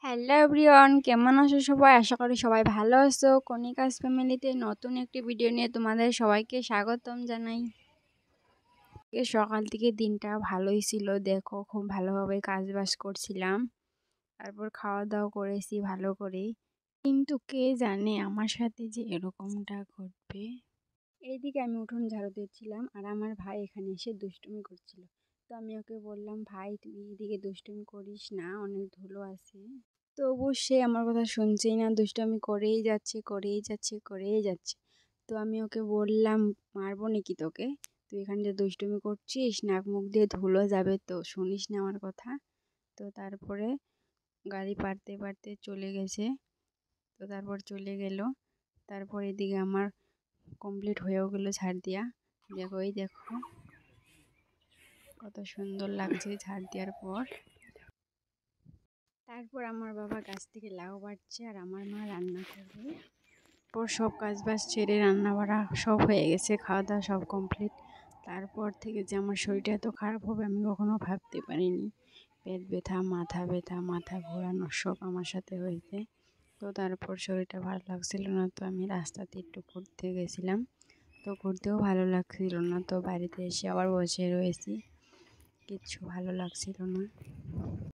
Hello everyone, কেমন আছো সবাই? আশা করি সবাই ভালো আছো। কনিকাস ফ্যামিলিতে নতুন একটি ভিডিও নিয়ে তোমাদের সবাইকে স্বাগতম জানাই। সকাল থেকে দিনটা ভালোই ছিল, দেখো খুব ভালোভাবে কাজ বাজ করছিলাম, তারপর খাওয়া দাওয়া করেছি ভালো করে। কিন্তু কে জানে আমার সাথে যে এরকমটা ঘটবে। এইদিকে আমি উঠোন ঝাড়ু দিচ্ছিলাম আর আমার ভাই এখানে এসে দুষ্টুমি করছিল। তো আমি ওকে বললাম, ভাই তুই এদিকে দুষ্টুমি করিস না, অনেক ধুলো আছে। তবু সে আমার কথা শুনছেই না, দুষ্টামি করেই যাচ্ছে। তো আমি ওকে বললাম, মারবো নাকি তোকে? তুই এখানে যে দুষ্টুমি করছিস, নাক মুখ দিয়ে ধুলো যাবে, তো শুনিস না আমার কথা। তো তারপরে গাড়ি পারতে পারতে চলে গেছে। তো তারপর চলে গেল। তারপর এদিকে আমার কমপ্লিট হয়েও গেল ঝাড় দিয়া। দেখো, এই দেখো কত সুন্দর লাগছে ঝাড় দেওয়ার পর। তারপর আমার বাবা গাছ থেকে লাউ বাড়ছে আর আমার মা রান্না করবে। পর সব কাজ বাজ ছেড়ে রান্না বাড়া সব হয়ে গেছে, খাওয়া দাওয়া সব কমপ্লিট। তারপর থেকে যে আমার শরীরটা এত খারাপ হবে আমি কখনো ভাবতে পারিনি। পেট ব্যথা, মাথা ঘোরানো সব আমার সাথে হয়েছে। তো তারপর শরীরটা ভালো লাগছিল না, তো আমি রাস্তাতে একটু ঘুরতে গেছিলাম। তো ঘুরতেও ভালো লাগছিল না, তো বাড়িতে এসে আবার বসে রয়েছি, কিচ্ছু ভালো লাগছিল না।